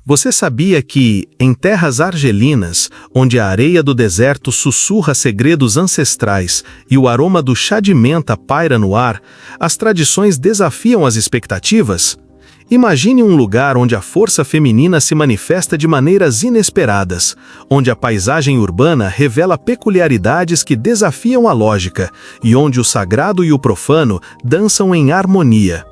Você sabia que, em terras argelinas, onde a areia do deserto sussurra segredos ancestrais e o aroma do chá de menta paira no ar, as tradições desafiam as expectativas? Imagine um lugar onde a força feminina se manifesta de maneiras inesperadas, onde a paisagem urbana revela peculiaridades que desafiam a lógica e onde o sagrado e o profano dançam em harmonia.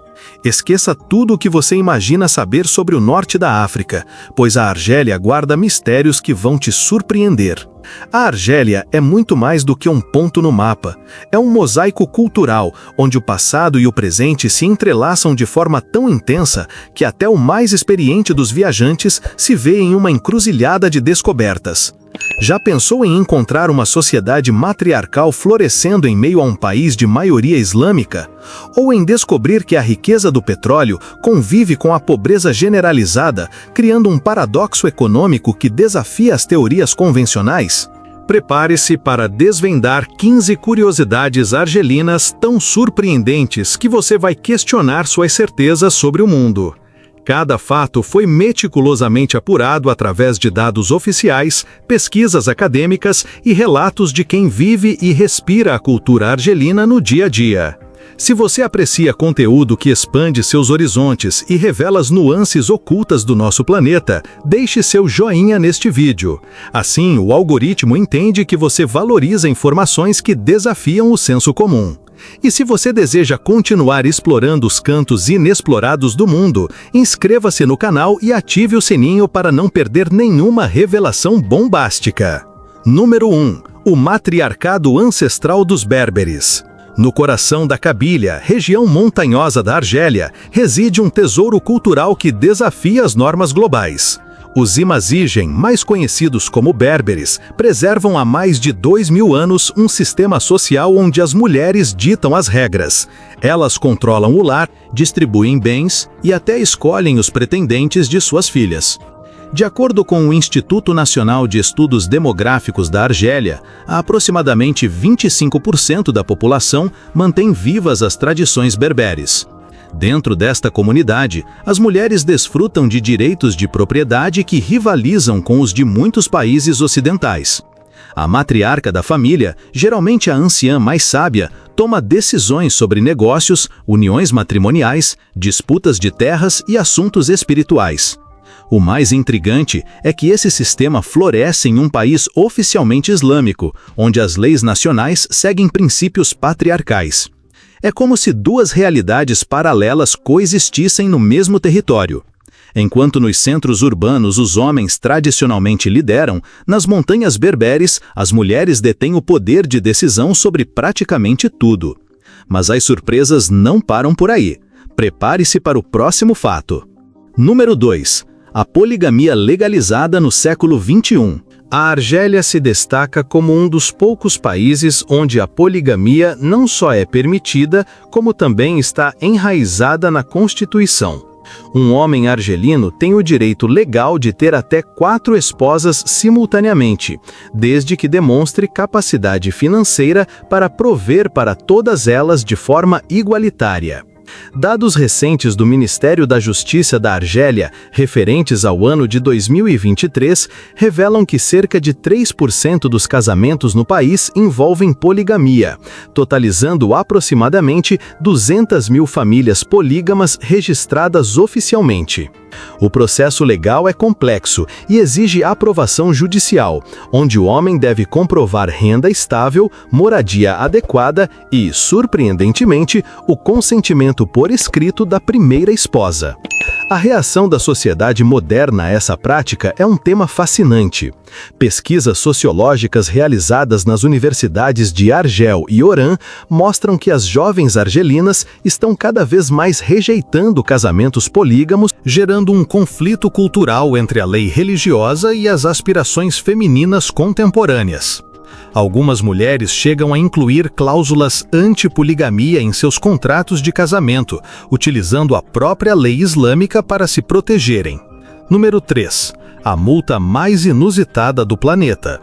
Esqueça tudo o que você imagina saber sobre o norte da África, pois a Argélia guarda mistérios que vão te surpreender. A Argélia é muito mais do que um ponto no mapa. É um mosaico cultural, onde o passado e o presente se entrelaçam de forma tão intensa que até o mais experiente dos viajantes se vê em uma encruzilhada de descobertas. Já pensou em encontrar uma sociedade matriarcal florescendo em meio a um país de maioria islâmica? Ou em descobrir que a riqueza do petróleo convive com a pobreza generalizada, criando um paradoxo econômico que desafia as teorias convencionais? Prepare-se para desvendar 15 curiosidades argelinas tão surpreendentes que você vai questionar suas certezas sobre o mundo. Cada fato foi meticulosamente apurado através de dados oficiais, pesquisas acadêmicas e relatos de quem vive e respira a cultura argelina no dia a dia. Se você aprecia conteúdo que expande seus horizontes e revela as nuances ocultas do nosso planeta, deixe seu joinha neste vídeo. Assim, o algoritmo entende que você valoriza informações que desafiam o senso comum. E se você deseja continuar explorando os cantos inexplorados do mundo, inscreva-se no canal e ative o sininho para não perder nenhuma revelação bombástica. Número 1. O matriarcado ancestral dos berberes. No coração da Cabilha, região montanhosa da Argélia, reside um tesouro cultural que desafia as normas globais. Os Imazigen, mais conhecidos como berberes, preservam há mais de 2000 anos um sistema social onde as mulheres ditam as regras. Elas controlam o lar, distribuem bens e até escolhem os pretendentes de suas filhas. De acordo com o Instituto Nacional de Estudos Demográficos da Argélia, aproximadamente 25% da população mantém vivas as tradições berberes. Dentro desta comunidade, as mulheres desfrutam de direitos de propriedade que rivalizam com os de muitos países ocidentais. A matriarca da família, geralmente a anciã mais sábia, toma decisões sobre negócios, uniões matrimoniais, disputas de terras e assuntos espirituais. O mais intrigante é que esse sistema floresce em um país oficialmente islâmico, onde as leis nacionais seguem princípios patriarcais. É como se duas realidades paralelas coexistissem no mesmo território. Enquanto nos centros urbanos os homens tradicionalmente lideram, nas montanhas berberes as mulheres detêm o poder de decisão sobre praticamente tudo. Mas as surpresas não param por aí. Prepare-se para o próximo fato. Número 2. A poligamia legalizada no século XXI. A Argélia se destaca como um dos poucos países onde a poligamia não só é permitida, como também está enraizada na Constituição. Um homem argelino tem o direito legal de ter até 4 esposas simultaneamente, desde que demonstre capacidade financeira para prover para todas elas de forma igualitária. Dados recentes do Ministério da Justiça da Argélia, referentes ao ano de 2023, revelam que cerca de 3% dos casamentos no país envolvem poligamia, totalizando aproximadamente 200 mil famílias polígamas registradas oficialmente. O processo legal é complexo e exige aprovação judicial, onde o homem deve comprovar renda estável, moradia adequada e, surpreendentemente, o consentimento por escrito da primeira esposa. A reação da sociedade moderna a essa prática é um tema fascinante. Pesquisas sociológicas realizadas nas universidades de Argel e Oran mostram que as jovens argelinas estão cada vez mais rejeitando casamentos polígamos, gerando um conflito cultural entre a lei religiosa e as aspirações femininas contemporâneas. Algumas mulheres chegam a incluir cláusulas anti-poligamia em seus contratos de casamento, utilizando a própria lei islâmica para se protegerem. Número 3. A multa mais inusitada do planeta.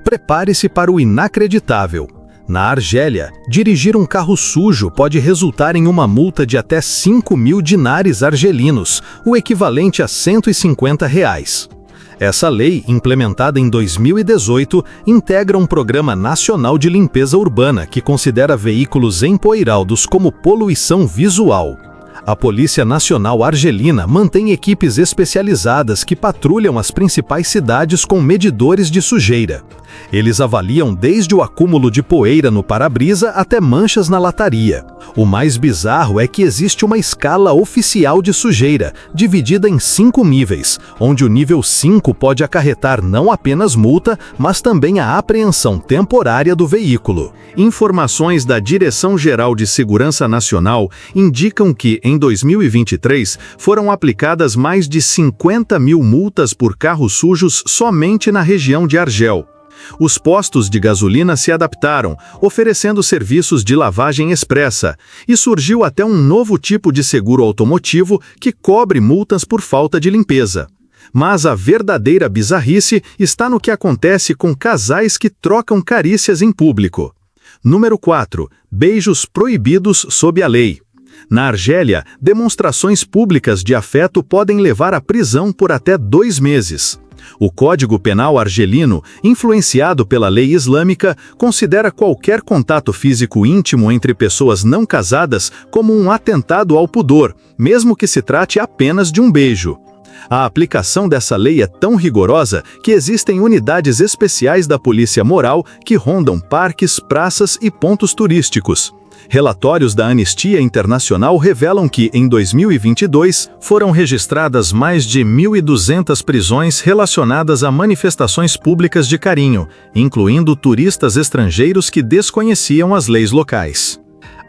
Prepare-se para o inacreditável. Na Argélia, dirigir um carro sujo pode resultar em uma multa de até 5.000 dinares argelinos, o equivalente a R$ 150. Essa lei, implementada em 2018, integra um programa nacional de limpeza urbana que considera veículos empoeirados como poluição visual. A Polícia Nacional Argelina mantém equipes especializadas que patrulham as principais cidades com medidores de sujeira. Eles avaliam desde o acúmulo de poeira no para-brisa até manchas na lataria. O mais bizarro é que existe uma escala oficial de sujeira, dividida em 5 níveis, onde o nível 5 pode acarretar não apenas multa, mas também a apreensão temporária do veículo. Informações da Direção-Geral de Segurança Nacional indicam que, em 2023, foram aplicadas mais de 50.000 multas por carros sujos somente na região de Argel. Os postos de gasolina se adaptaram, oferecendo serviços de lavagem expressa, e surgiu até um novo tipo de seguro automotivo que cobre multas por falta de limpeza. Mas a verdadeira bizarrice está no que acontece com casais que trocam carícias em público. Número 4. Beijos proibidos sob a lei. Na Argélia, demonstrações públicas de afeto podem levar à prisão por até 2 meses. O Código Penal argelino, influenciado pela lei islâmica, considera qualquer contato físico íntimo entre pessoas não casadas como um atentado ao pudor, mesmo que se trate apenas de um beijo. A aplicação dessa lei é tão rigorosa que existem unidades especiais da polícia moral que rondam parques, praças e pontos turísticos. Relatórios da Anistia Internacional revelam que, em 2022, foram registradas mais de 1.200 prisões relacionadas a manifestações públicas de carinho, incluindo turistas estrangeiros que desconheciam as leis locais.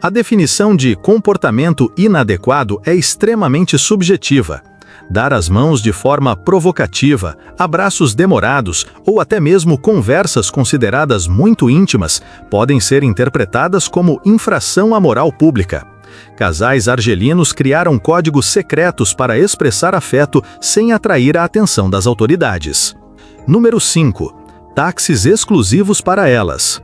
A definição de comportamento inadequado é extremamente subjetiva. Dar as mãos de forma provocativa, abraços demorados ou até mesmo conversas consideradas muito íntimas podem ser interpretadas como infração à moral pública. Casais argelinos criaram códigos secretos para expressar afeto sem atrair a atenção das autoridades. Número 5. Táxis exclusivos para elas.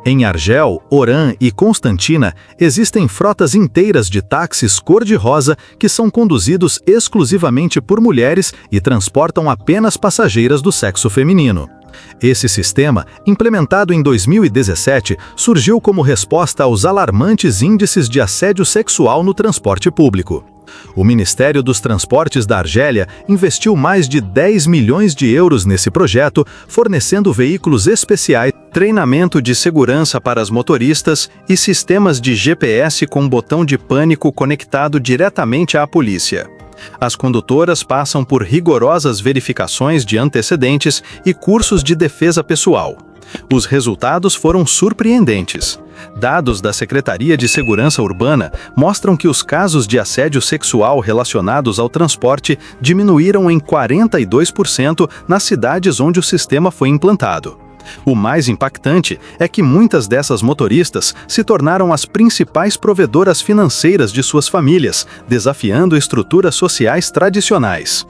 Em Argel, Oran e Constantina, existem frotas inteiras de táxis cor-de-rosa que são conduzidos exclusivamente por mulheres e transportam apenas passageiras do sexo feminino. Esse sistema, implementado em 2017, surgiu como resposta aos alarmantes índices de assédio sexual no transporte público. O Ministério dos Transportes da Argélia investiu mais de 10 milhões de euros nesse projeto, fornecendo veículos especiais, treinamento de segurança para as motoristas e sistemas de GPS com botão de pânico conectado diretamente à polícia. As condutoras passam por rigorosas verificações de antecedentes e cursos de defesa pessoal. Os resultados foram surpreendentes. Dados da Secretaria de Segurança Urbana mostram que os casos de assédio sexual relacionados ao transporte diminuíram em 42% nas cidades onde o sistema foi implantado. O mais impactante é que muitas dessas motoristas se tornaram as principais provedoras financeiras de suas famílias, desafiando estruturas sociais tradicionais.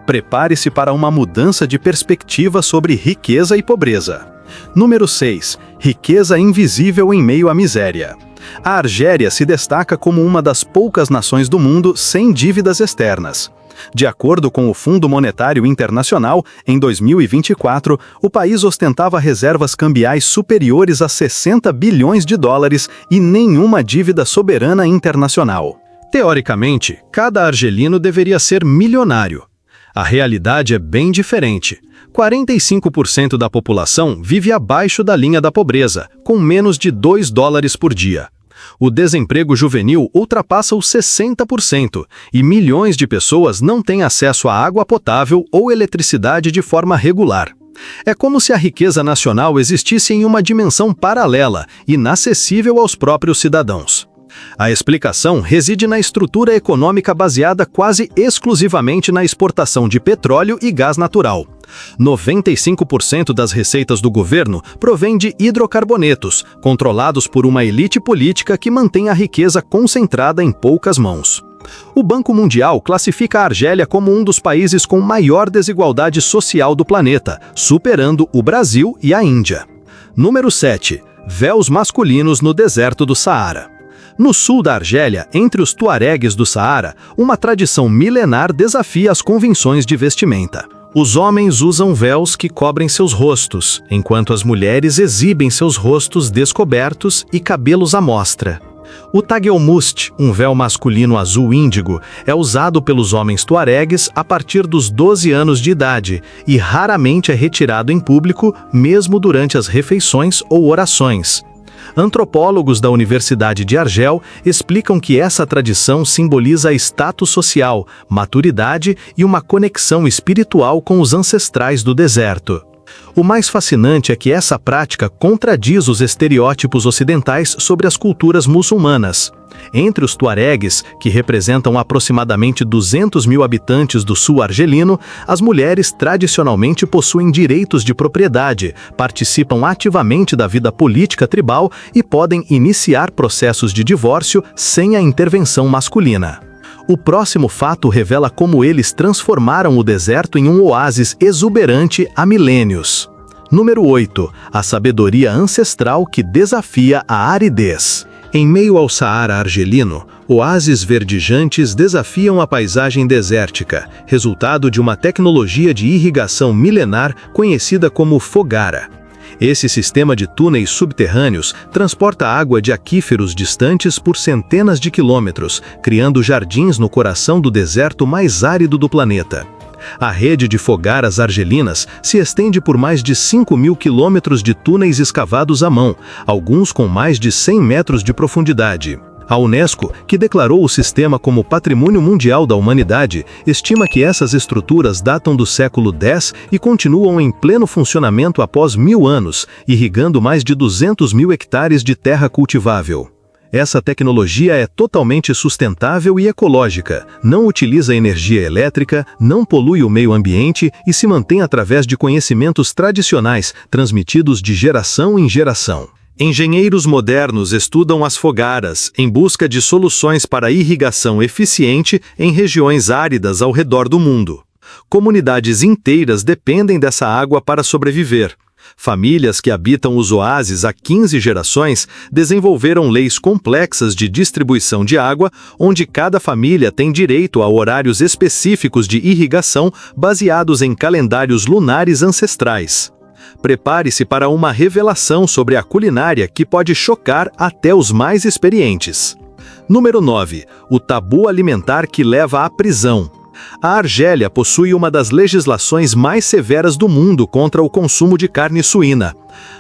Prepare-se para uma mudança de perspectiva sobre riqueza e pobreza. Número 6. Riqueza invisível em meio à miséria. A Argélia se destaca como uma das poucas nações do mundo sem dívidas externas. De acordo com o Fundo Monetário Internacional, em 2024, o país ostentava reservas cambiais superiores a 60 bilhões de dólares e nenhuma dívida soberana internacional. Teoricamente, cada argelino deveria ser milionário. A realidade é bem diferente. 45% da população vive abaixo da linha da pobreza, com menos de $2 por dia. O desemprego juvenil ultrapassa os 60% e milhões de pessoas não têm acesso a água potável ou eletricidade de forma regular. É como se a riqueza nacional existisse em uma dimensão paralela, inacessível aos próprios cidadãos. A explicação reside na estrutura econômica baseada quase exclusivamente na exportação de petróleo e gás natural. 95% das receitas do governo provém de hidrocarbonetos, controlados por uma elite política que mantém a riqueza concentrada em poucas mãos. O Banco Mundial classifica a Argélia como um dos países com maior desigualdade social do planeta, superando o Brasil e a Índia. Número 7. Véus masculinos no deserto do Saara. No sul da Argélia, entre os tuaregues do Saara, uma tradição milenar desafia as convenções de vestimenta. Os homens usam véus que cobrem seus rostos, enquanto as mulheres exibem seus rostos descobertos e cabelos à mostra. O tagelmust, um véu masculino azul índigo, é usado pelos homens tuaregues a partir dos 12 anos de idade e raramente é retirado em público, mesmo durante as refeições ou orações. Antropólogos da Universidade de Argel explicam que essa tradição simboliza status social, maturidade e uma conexão espiritual com os ancestrais do deserto. O mais fascinante é que essa prática contradiz os estereótipos ocidentais sobre as culturas muçulmanas. Entre os tuaregues, que representam aproximadamente 200 mil habitantes do sul argelino, as mulheres tradicionalmente possuem direitos de propriedade, participam ativamente da vida política tribal e podem iniciar processos de divórcio sem a intervenção masculina. O próximo fato revela como eles transformaram o deserto em um oásis exuberante há milênios. Número 8. A sabedoria ancestral que desafia a aridez. Em meio ao Saara argelino, oásis verdejantes desafiam a paisagem desértica, resultado de uma tecnologia de irrigação milenar conhecida como fogara. Esse sistema de túneis subterrâneos transporta água de aquíferos distantes por centenas de quilômetros, criando jardins no coração do deserto mais árido do planeta. A rede de fogaras argelinas se estende por mais de 5.000 quilômetros de túneis escavados à mão, alguns com mais de 100 metros de profundidade. A Unesco, que declarou o sistema como Patrimônio Mundial da Humanidade, estima que essas estruturas datam do século X e continuam em pleno funcionamento após 1000 anos, irrigando mais de 200 mil hectares de terra cultivável. Essa tecnologia é totalmente sustentável e ecológica, não utiliza energia elétrica, não polui o meio ambiente e se mantém através de conhecimentos tradicionais, transmitidos de geração em geração. Engenheiros modernos estudam as fogaras em busca de soluções para irrigação eficiente em regiões áridas ao redor do mundo. Comunidades inteiras dependem dessa água para sobreviver. Famílias que habitam os oásis há 15 gerações desenvolveram leis complexas de distribuição de água, onde cada família tem direito a horários específicos de irrigação baseados em calendários lunares ancestrais. Prepare-se para uma revelação sobre a culinária que pode chocar até os mais experientes. Número 9. O tabu alimentar que leva à prisão. A Argélia possui uma das legislações mais severas do mundo contra o consumo de carne suína.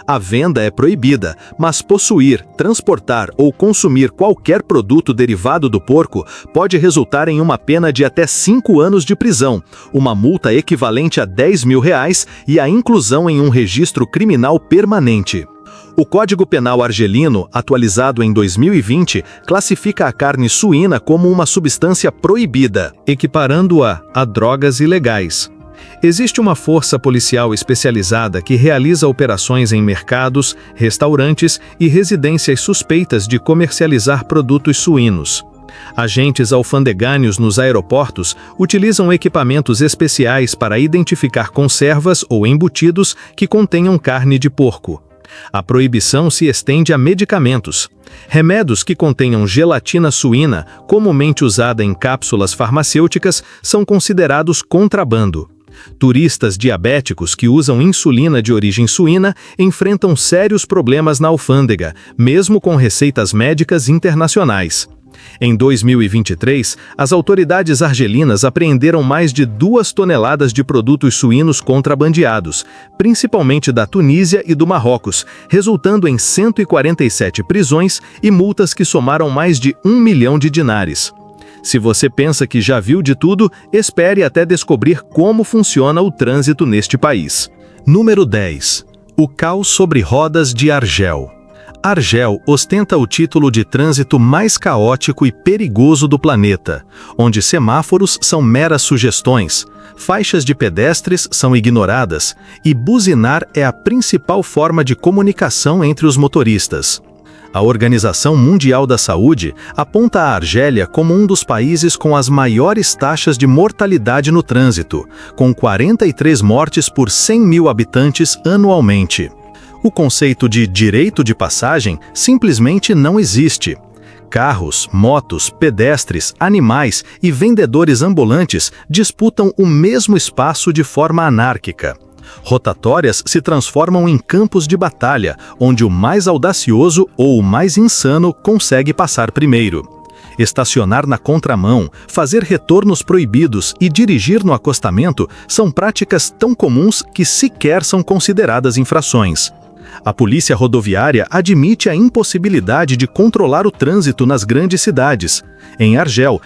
A venda é proibida, mas possuir, transportar ou consumir qualquer produto derivado do porco pode resultar em uma pena de até 5 anos de prisão, uma multa equivalente a R$ 10.000 e a inclusão em um registro criminal permanente. O Código Penal argelino, atualizado em 2020, classifica a carne suína como uma substância proibida, equiparando-a a drogas ilegais. Existe uma força policial especializada que realiza operações em mercados, restaurantes e residências suspeitas de comercializar produtos suínos. Agentes alfandegários nos aeroportos utilizam equipamentos especiais para identificar conservas ou embutidos que contenham carne de porco. A proibição se estende a medicamentos. Remédios que contenham gelatina suína, comumente usada em cápsulas farmacêuticas, são considerados contrabando. Turistas diabéticos que usam insulina de origem suína enfrentam sérios problemas na alfândega, mesmo com receitas médicas internacionais. Em 2023, as autoridades argelinas apreenderam mais de 2 toneladas de produtos suínos contrabandeados, principalmente da Tunísia e do Marrocos, resultando em 147 prisões e multas que somaram mais de 1 milhão de dinares. Se você pensa que já viu de tudo, espere até descobrir como funciona o trânsito neste país. Número 10. O caos sobre rodas de Argel. Argel ostenta o título de trânsito mais caótico e perigoso do planeta, onde semáforos são meras sugestões, faixas de pedestres são ignoradas e buzinar é a principal forma de comunicação entre os motoristas. A Organização Mundial da Saúde aponta a Argélia como um dos países com as maiores taxas de mortalidade no trânsito, com 43 mortes por 100 mil habitantes anualmente. O conceito de direito de passagem simplesmente não existe. Carros, motos, pedestres, animais e vendedores ambulantes disputam o mesmo espaço de forma anárquica. Rotatórias se transformam em campos de batalha, onde o mais audacioso ou o mais insano consegue passar primeiro. Estacionar na contramão, fazer retornos proibidos e dirigir no acostamento são práticas tão comuns que sequer são consideradas infrações. A polícia rodoviária admite a impossibilidade de controlar o trânsito nas grandes cidades. Em Argel,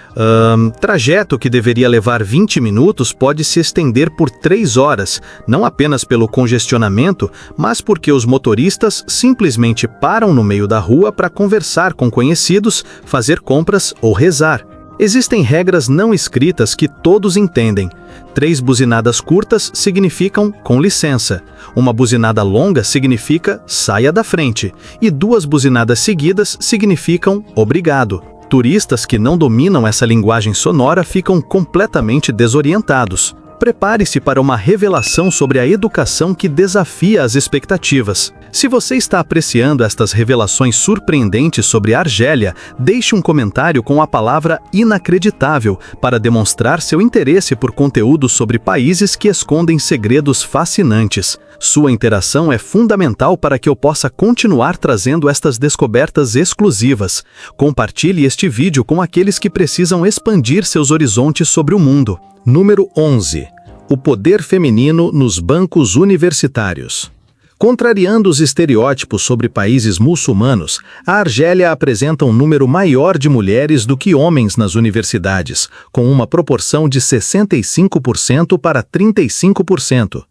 trajeto que deveria levar 20 minutos pode se estender por 3 horas, não apenas pelo congestionamento, mas porque os motoristas simplesmente param no meio da rua para conversar com conhecidos, fazer compras ou rezar. Existem regras não escritas que todos entendem. 3 buzinadas curtas significam com licença. Uma buzinada longa significa saia da frente. E 2 buzinadas seguidas significam obrigado. Turistas que não dominam essa linguagem sonora ficam completamente desorientados. Prepare-se para uma revelação sobre a educação que desafia as expectativas. Se você está apreciando estas revelações surpreendentes sobre a Argélia, deixe um comentário com a palavra inacreditável para demonstrar seu interesse por conteúdo sobre países que escondem segredos fascinantes. Sua interação é fundamental para que eu possa continuar trazendo estas descobertas exclusivas. Compartilhe este vídeo com aqueles que precisam expandir seus horizontes sobre o mundo. Número 11. O poder feminino nos bancos universitários. Contrariando os estereótipos sobre países muçulmanos, a Argélia apresenta um número maior de mulheres do que homens nas universidades, com uma proporção de 65% para 35%.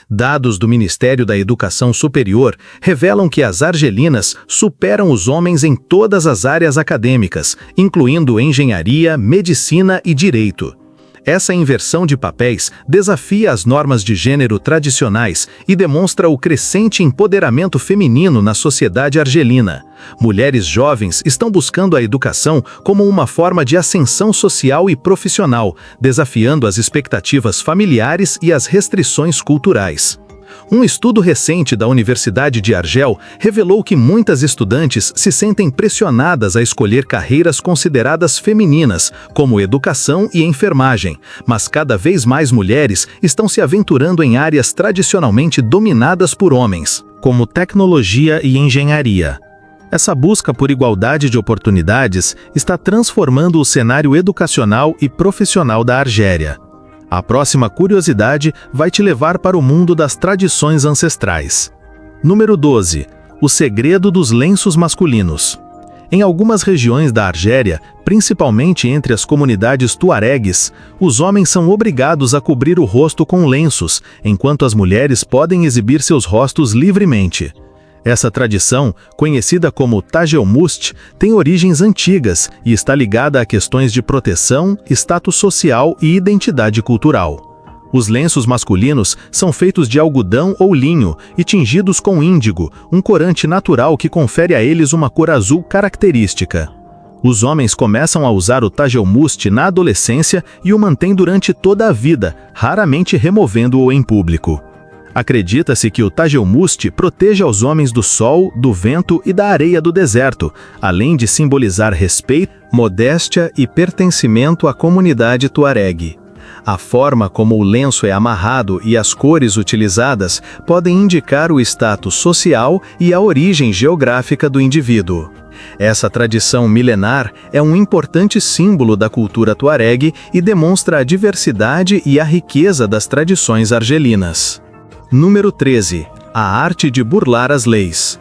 Dados do Ministério da Educação Superior revelam que as argelinas superam os homens em todas as áreas acadêmicas, incluindo engenharia, medicina e direito. Essa inversão de papéis desafia as normas de gênero tradicionais e demonstra o crescente empoderamento feminino na sociedade argelina. Mulheres jovens estão buscando a educação como uma forma de ascensão social e profissional, desafiando as expectativas familiares e as restrições culturais. Um estudo recente da Universidade de Argel revelou que muitas estudantes se sentem pressionadas a escolher carreiras consideradas femininas, como educação e enfermagem, mas cada vez mais mulheres estão se aventurando em áreas tradicionalmente dominadas por homens, como tecnologia e engenharia. Essa busca por igualdade de oportunidades está transformando o cenário educacional e profissional da Argélia. A próxima curiosidade vai te levar para o mundo das tradições ancestrais. Número 12. O segredo dos lenços masculinos. Em algumas regiões da Argélia, principalmente entre as comunidades tuaregues, os homens são obrigados a cobrir o rosto com lenços, enquanto as mulheres podem exibir seus rostos livremente. Essa tradição, conhecida como Tajelmust, tem origens antigas e está ligada a questões de proteção, status social e identidade cultural. Os lenços masculinos são feitos de algodão ou linho e tingidos com índigo, um corante natural que confere a eles uma cor azul característica. Os homens começam a usar o Tajelmust na adolescência e o mantêm durante toda a vida, raramente removendo-o em público. Acredita-se que o Tajelmust proteja os homens do sol, do vento e da areia do deserto, além de simbolizar respeito, modéstia e pertencimento à comunidade tuaregue. A forma como o lenço é amarrado e as cores utilizadas podem indicar o status social e a origem geográfica do indivíduo. Essa tradição milenar é um importante símbolo da cultura tuaregue e demonstra a diversidade e a riqueza das tradições argelinas. Número 13. A arte de burlar as leis.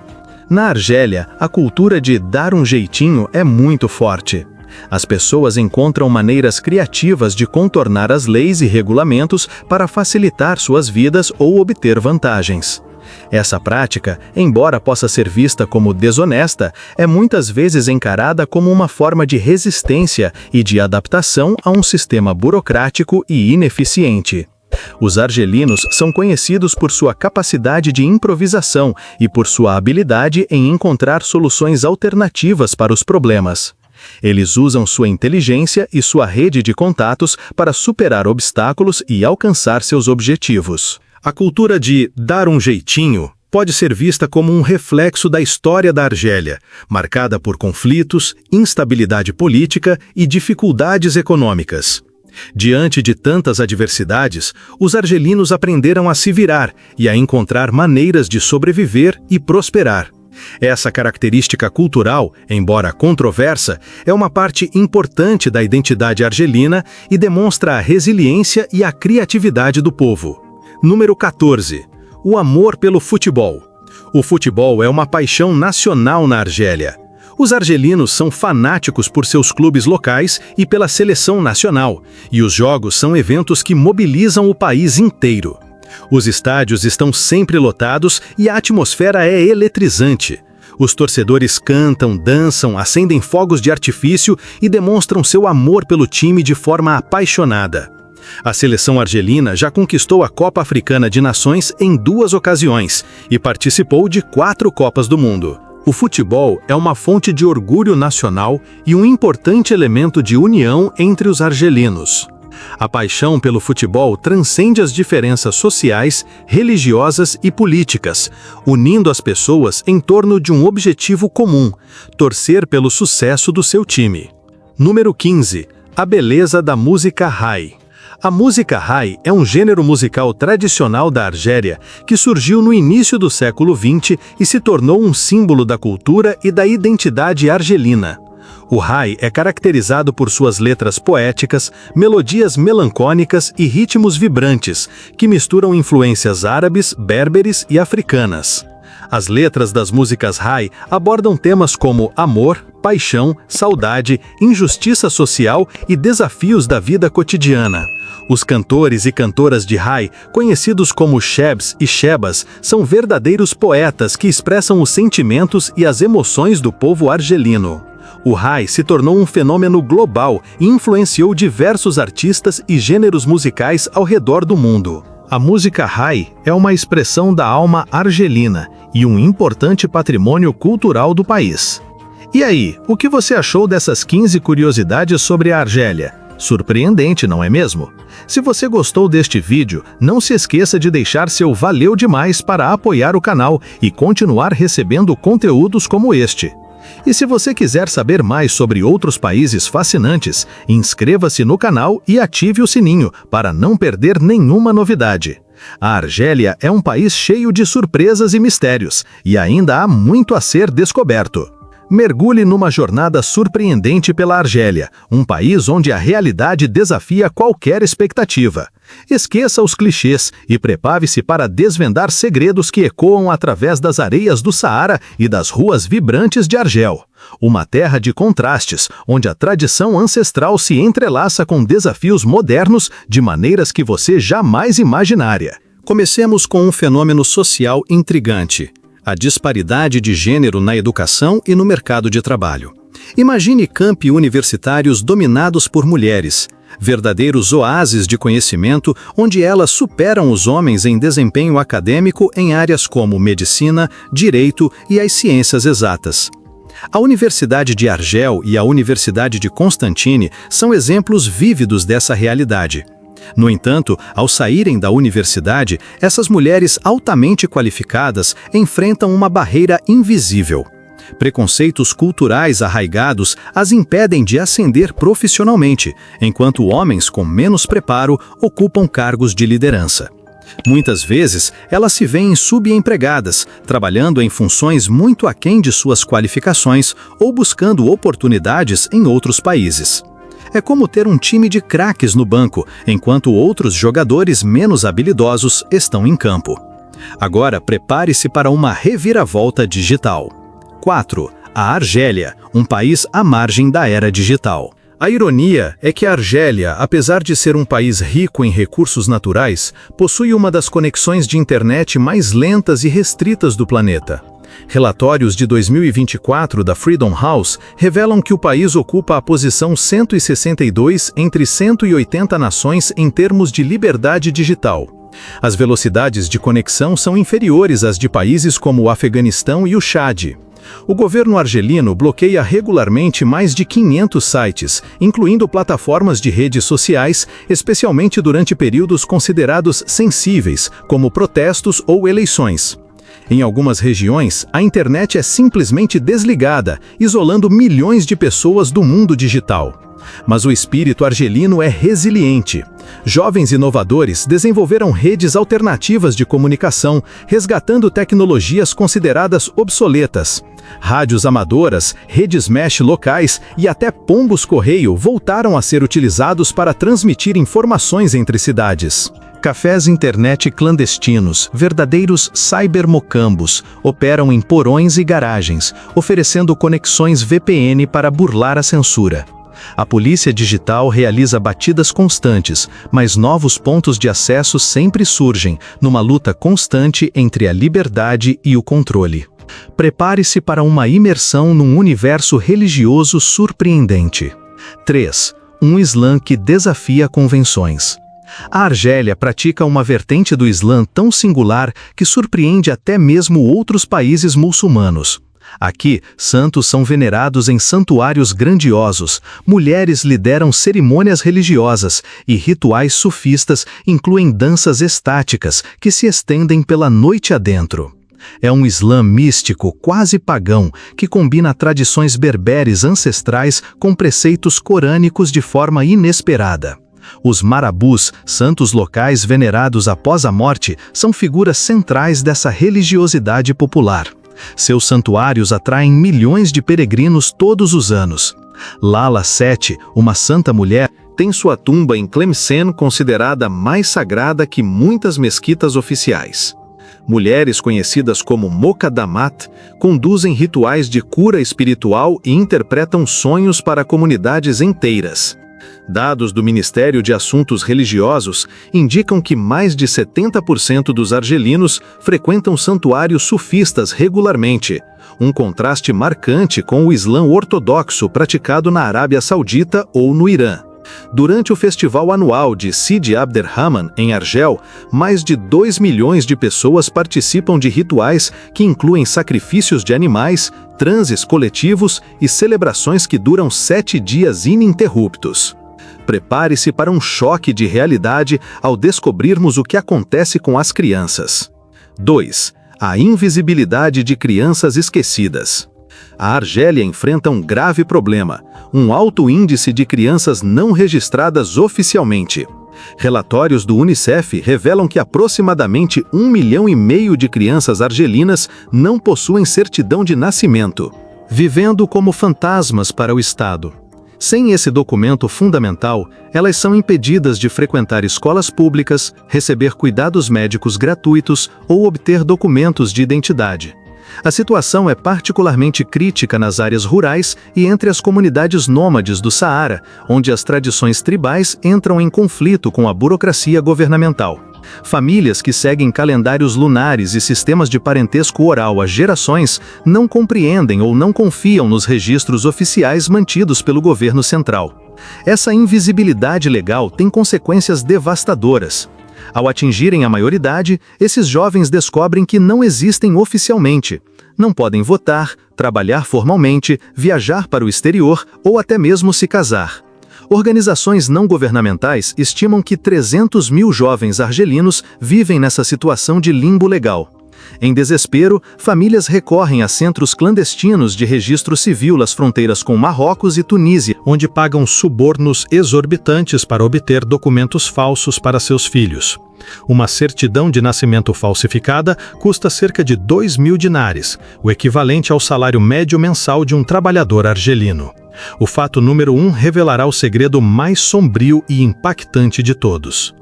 Na Argélia, a cultura de dar um jeitinho é muito forte. As pessoas encontram maneiras criativas de contornar as leis e regulamentos para facilitar suas vidas ou obter vantagens. Essa prática, embora possa ser vista como desonesta, é muitas vezes encarada como uma forma de resistência e de adaptação a um sistema burocrático e ineficiente. Os argelinos são conhecidos por sua capacidade de improvisação e por sua habilidade em encontrar soluções alternativas para os problemas. Eles usam sua inteligência e sua rede de contatos para superar obstáculos e alcançar seus objetivos. A cultura de dar um jeitinho pode ser vista como um reflexo da história da Argélia, marcada por conflitos, instabilidade política e dificuldades econômicas. Diante de tantas adversidades, os argelinos aprenderam a se virar e a encontrar maneiras de sobreviver e prosperar. Essa característica cultural, embora controversa, é uma parte importante da identidade argelina e demonstra a resiliência e a criatividade do povo. Número 14. O amor pelo futebol. O futebol é uma paixão nacional na Argélia. Os argelinos são fanáticos por seus clubes locais e pela seleção nacional, e os jogos são eventos que mobilizam o país inteiro. Os estádios estão sempre lotados e a atmosfera é eletrizante. Os torcedores cantam, dançam, acendem fogos de artifício e demonstram seu amor pelo time de forma apaixonada. A seleção argelina já conquistou a Copa Africana de Nações em 2 ocasiões e participou de 4 Copas do Mundo. O futebol é uma fonte de orgulho nacional e um importante elemento de união entre os argelinos. A paixão pelo futebol transcende as diferenças sociais, religiosas e políticas, unindo as pessoas em torno de um objetivo comum: torcer pelo sucesso do seu time. Número 15. A beleza da música Rai. A música Rai é um gênero musical tradicional da Argélia que surgiu no início do século XX e se tornou um símbolo da cultura e da identidade argelina. O Rai é caracterizado por suas letras poéticas, melodias melancólicas e ritmos vibrantes, que misturam influências árabes, berberes e africanas. As letras das músicas Rai abordam temas como amor, paixão, saudade, injustiça social e desafios da vida cotidiana. Os cantores e cantoras de Rai, conhecidos como Chebs e Chebas, são verdadeiros poetas que expressam os sentimentos e as emoções do povo argelino. O Rai se tornou um fenômeno global e influenciou diversos artistas e gêneros musicais ao redor do mundo. A música Rai é uma expressão da alma argelina e um importante patrimônio cultural do país. E aí, o que você achou dessas 15 curiosidades sobre a Argélia? Surpreendente, não é mesmo? Se você gostou deste vídeo, não se esqueça de deixar seu valeu demais para apoiar o canal e continuar recebendo conteúdos como este. E se você quiser saber mais sobre outros países fascinantes, inscreva-se no canal e ative o sininho para não perder nenhuma novidade. A Argélia é um país cheio de surpresas e mistérios, e ainda há muito a ser descoberto. Mergulhe numa jornada surpreendente pela Argélia, um país onde a realidade desafia qualquer expectativa. Esqueça os clichês e prepare-se para desvendar segredos que ecoam através das areias do Saara e das ruas vibrantes de Argel. Uma terra de contrastes, onde a tradição ancestral se entrelaça com desafios modernos de maneiras que você jamais imaginaria. Comecemos com um fenômeno social intrigante: a disparidade de gênero na educação e no mercado de trabalho. Imagine campi universitários dominados por mulheres, verdadeiros oásis de conhecimento onde elas superam os homens em desempenho acadêmico em áreas como medicina, direito e as ciências exatas. A Universidade de Argel e a Universidade de Constantine são exemplos vívidos dessa realidade. No entanto, ao saírem da universidade, essas mulheres altamente qualificadas enfrentam uma barreira invisível. Preconceitos culturais arraigados as impedem de ascender profissionalmente, enquanto homens com menos preparo ocupam cargos de liderança. Muitas vezes, elas se veem subempregadas, trabalhando em funções muito aquém de suas qualificações ou buscando oportunidades em outros países. É como ter um time de craques no banco, enquanto outros jogadores menos habilidosos estão em campo. Agora, prepare-se para uma reviravolta digital. 4. A Argélia, um país à margem da era digital. A ironia é que a Argélia, apesar de ser um país rico em recursos naturais, possui uma das conexões de internet mais lentas e restritas do planeta. Relatórios de 2024 da Freedom House revelam que o país ocupa a posição 162 entre 180 nações em termos de liberdade digital. As velocidades de conexão são inferiores às de países como o Afeganistão e o Chad. O governo argelino bloqueia regularmente mais de 500 sites, incluindo plataformas de redes sociais, especialmente durante períodos considerados sensíveis, como protestos ou eleições. Em algumas regiões, a internet é simplesmente desligada, isolando milhões de pessoas do mundo digital. Mas o espírito argelino é resiliente. Jovens inovadores desenvolveram redes alternativas de comunicação, resgatando tecnologias consideradas obsoletas. Rádios amadoras, redes mesh locais e até pombos-correio voltaram a ser utilizados para transmitir informações entre cidades. Cafés internet clandestinos, verdadeiros cybermocambos, operam em porões e garagens, oferecendo conexões VPN para burlar a censura. A polícia digital realiza batidas constantes, mas novos pontos de acesso sempre surgem, numa luta constante entre a liberdade e o controle. Prepare-se para uma imersão num universo religioso surpreendente. 3. Um Islã que desafia convenções. A Argélia pratica uma vertente do Islã tão singular que surpreende até mesmo outros países muçulmanos. Aqui, santos são venerados em santuários grandiosos, mulheres lideram cerimônias religiosas e rituais sufistas incluem danças estáticas que se estendem pela noite adentro. É um Islã místico, quase pagão, que combina tradições berberes ancestrais com preceitos corânicos de forma inesperada. Os marabus, santos locais venerados após a morte, são figuras centrais dessa religiosidade popular. Seus santuários atraem milhões de peregrinos todos os anos. Lala Sete, uma santa mulher, tem sua tumba em Tlemcen considerada mais sagrada que muitas mesquitas oficiais. Mulheres conhecidas como Mokadamat conduzem rituais de cura espiritual e interpretam sonhos para comunidades inteiras. Dados do Ministério de Assuntos Religiosos indicam que mais de 70% dos argelinos frequentam santuários sufistas regularmente, um contraste marcante com o Islã ortodoxo praticado na Arábia Saudita ou no Irã. Durante o festival anual de Sidi Abderrahman, em Argel, mais de 2 milhões de pessoas participam de rituais que incluem sacrifícios de animais, transes coletivos e celebrações que duram 7 dias ininterruptos. Prepare-se para um choque de realidade ao descobrirmos o que acontece com as crianças. 2. A invisibilidade de crianças esquecidas. A Argélia enfrenta um grave problema, um alto índice de crianças não registradas oficialmente. Relatórios do Unicef revelam que aproximadamente 1,5 milhão de crianças argelinas não possuem certidão de nascimento, vivendo como fantasmas para o Estado. Sem esse documento fundamental, elas são impedidas de frequentar escolas públicas, receber cuidados médicos gratuitos ou obter documentos de identidade. A situação é particularmente crítica nas áreas rurais e entre as comunidades nômades do Saara, onde as tradições tribais entram em conflito com a burocracia governamental. Famílias que seguem calendários lunares e sistemas de parentesco oral há gerações não compreendem ou não confiam nos registros oficiais mantidos pelo governo central. Essa invisibilidade legal tem consequências devastadoras. Ao atingirem a maioridade, esses jovens descobrem que não existem oficialmente. Não podem votar, trabalhar formalmente, viajar para o exterior ou até mesmo se casar. Organizações não governamentais estimam que 300 mil jovens argelinos vivem nessa situação de limbo legal. Em desespero, famílias recorrem a centros clandestinos de registro civil nas fronteiras com Marrocos e Tunísia, onde pagam subornos exorbitantes para obter documentos falsos para seus filhos. Uma certidão de nascimento falsificada custa cerca de 2.000 dinares, o equivalente ao salário médio mensal de um trabalhador argelino. O fato número 1 revelará o segredo mais sombrio e impactante de todos.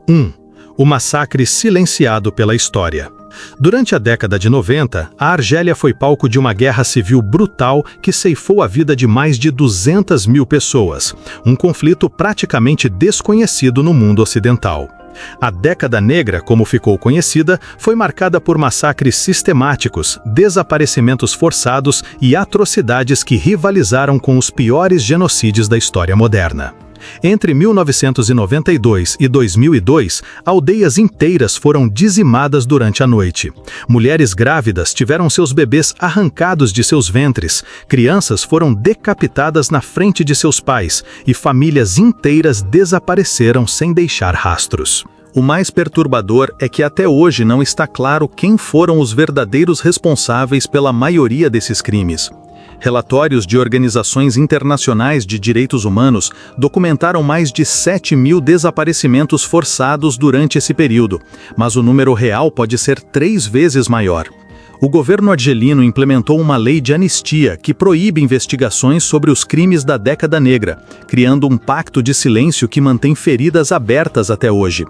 1. O massacre silenciado pela história. Durante a década de 90, a Argélia foi palco de uma guerra civil brutal que ceifou a vida de mais de 200 mil pessoas, um conflito praticamente desconhecido no mundo ocidental. A Década Negra, como ficou conhecida, foi marcada por massacres sistemáticos, desaparecimentos forçados e atrocidades que rivalizaram com os piores genocídios da história moderna. Entre 1992 e 2002, aldeias inteiras foram dizimadas durante a noite. Mulheres grávidas tiveram seus bebês arrancados de seus ventres, crianças foram decapitadas na frente de seus pais e famílias inteiras desapareceram sem deixar rastros. O mais perturbador é que até hoje não está claro quem foram os verdadeiros responsáveis pela maioria desses crimes. Relatórios de organizações internacionais de direitos humanos documentaram mais de 7.000 desaparecimentos forçados durante esse período, mas o número real pode ser 3 vezes maior. O governo argelino implementou uma lei de anistia que proíbe investigações sobre os crimes da década negra, criando um pacto de silêncio que mantém feridas abertas até hoje.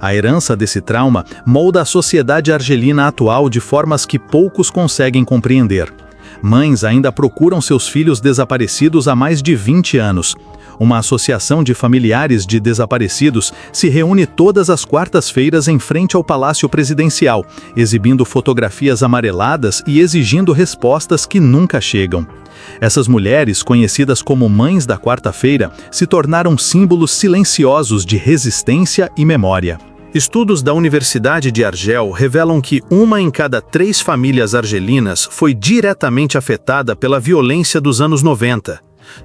A herança desse trauma molda a sociedade argelina atual de formas que poucos conseguem compreender. Mães ainda procuram seus filhos desaparecidos há mais de 20 anos. Uma associação de familiares de desaparecidos se reúne todas as quartas-feiras em frente ao Palácio Presidencial, exibindo fotografias amareladas e exigindo respostas que nunca chegam. Essas mulheres, conhecidas como Mães da Quarta-feira, se tornaram símbolos silenciosos de resistência e memória. Estudos da Universidade de Argel revelam que 1 em cada 3 famílias argelinas foi diretamente afetada pela violência dos anos 90.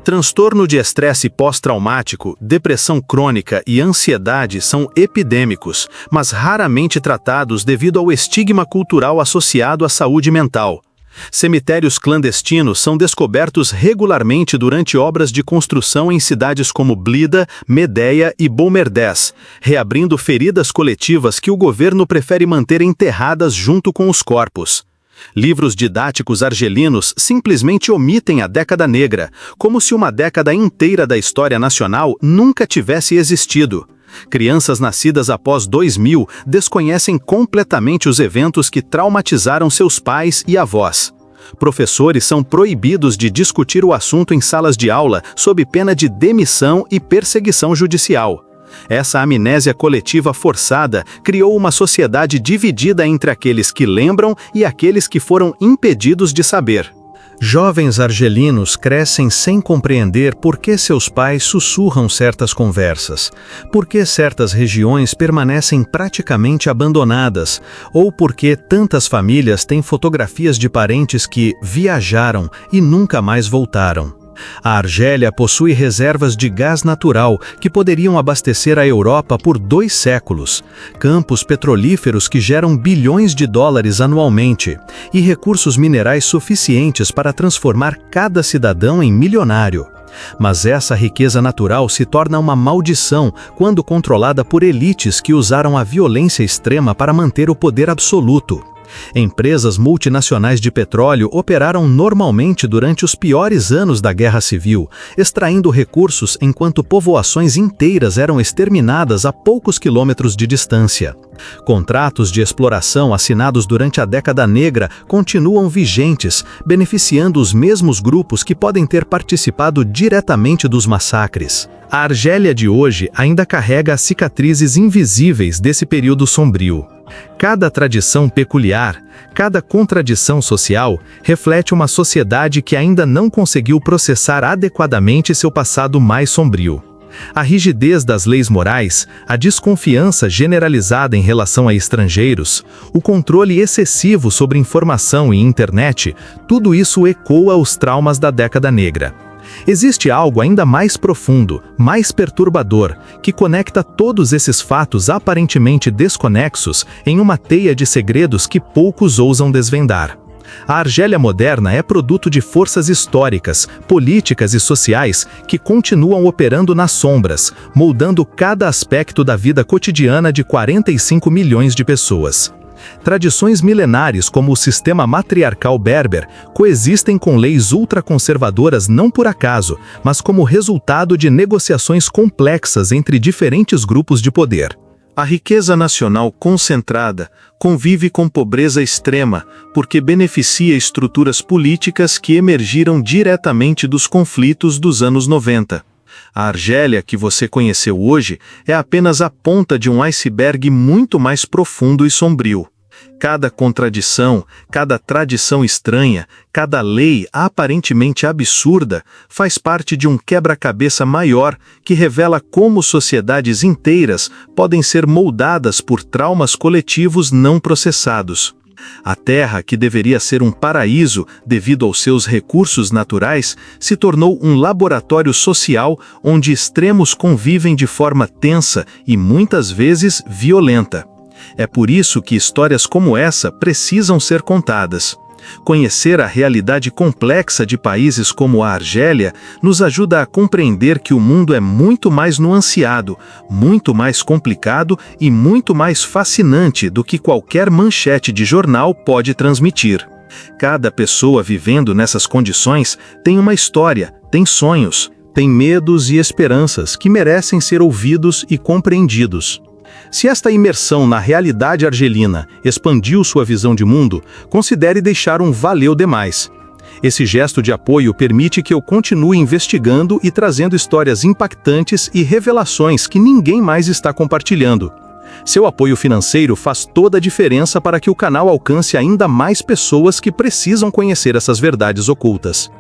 Transtorno de estresse pós-traumático, depressão crônica e ansiedade são epidêmicos, mas raramente tratados devido ao estigma cultural associado à saúde mental. Cemitérios clandestinos são descobertos regularmente durante obras de construção em cidades como Blida, Médéia e Boumerdès, reabrindo feridas coletivas que o governo prefere manter enterradas junto com os corpos. Livros didáticos argelinos simplesmente omitem a década negra, como se uma década inteira da história nacional nunca tivesse existido. Crianças nascidas após 2000 desconhecem completamente os eventos que traumatizaram seus pais e avós. Professores são proibidos de discutir o assunto em salas de aula sob pena de demissão e perseguição judicial. Essa amnésia coletiva forçada criou uma sociedade dividida entre aqueles que lembram e aqueles que foram impedidos de saber. Jovens argelinos crescem sem compreender por que seus pais sussurram certas conversas, por que certas regiões permanecem praticamente abandonadas, ou por que tantas famílias têm fotografias de parentes que viajaram e nunca mais voltaram. A Argélia possui reservas de gás natural que poderiam abastecer a Europa por 2 séculos, campos petrolíferos que geram bilhões de dólares anualmente e recursos minerais suficientes para transformar cada cidadão em milionário. Mas essa riqueza natural se torna uma maldição quando controlada por elites que usaram a violência extrema para manter o poder absoluto. Empresas multinacionais de petróleo operaram normalmente durante os piores anos da Guerra Civil, extraindo recursos enquanto povoações inteiras eram exterminadas a poucos quilômetros de distância. Contratos de exploração assinados durante a década negra continuam vigentes, beneficiando os mesmos grupos que podem ter participado diretamente dos massacres. A Argélia de hoje ainda carrega as cicatrizes invisíveis desse período sombrio. Cada tradição peculiar, cada contradição social, reflete uma sociedade que ainda não conseguiu processar adequadamente seu passado mais sombrio. A rigidez das leis morais, a desconfiança generalizada em relação a estrangeiros, o controle excessivo sobre informação e internet, tudo isso ecoa os traumas da década negra. Existe algo ainda mais profundo, mais perturbador, que conecta todos esses fatos aparentemente desconexos em uma teia de segredos que poucos ousam desvendar. A Argélia moderna é produto de forças históricas, políticas e sociais que continuam operando nas sombras, moldando cada aspecto da vida cotidiana de 45 milhões de pessoas. Tradições milenares como o sistema matriarcal berber coexistem com leis ultraconservadoras não por acaso, mas como resultado de negociações complexas entre diferentes grupos de poder. A riqueza nacional concentrada convive com pobreza extrema porque beneficia estruturas políticas que emergiram diretamente dos conflitos dos anos 90. A Argélia que você conheceu hoje é apenas a ponta de um iceberg muito mais profundo e sombrio. Cada contradição, cada tradição estranha, cada lei aparentemente absurda faz parte de um quebra-cabeça maior que revela como sociedades inteiras podem ser moldadas por traumas coletivos não processados. A terra, que deveria ser um paraíso devido aos seus recursos naturais, se tornou um laboratório social onde extremos convivem de forma tensa e muitas vezes violenta. É por isso que histórias como essa precisam ser contadas. Conhecer a realidade complexa de países como a Argélia nos ajuda a compreender que o mundo é muito mais nuanceado, muito mais complicado e muito mais fascinante do que qualquer manchete de jornal pode transmitir. Cada pessoa vivendo nessas condições tem uma história, tem sonhos, tem medos e esperanças que merecem ser ouvidos e compreendidos. Se esta imersão na realidade argelina expandiu sua visão de mundo, considere deixar um valeu demais. Esse gesto de apoio permite que eu continue investigando e trazendo histórias impactantes e revelações que ninguém mais está compartilhando. Seu apoio financeiro faz toda a diferença para que o canal alcance ainda mais pessoas que precisam conhecer essas verdades ocultas.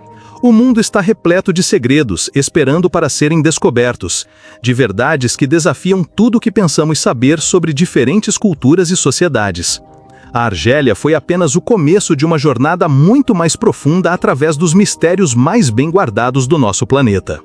O mundo está repleto de segredos, esperando para serem descobertos, de verdades que desafiam tudo o que pensamos saber sobre diferentes culturas e sociedades. A Argélia foi apenas o começo de uma jornada muito mais profunda através dos mistérios mais bem guardados do nosso planeta.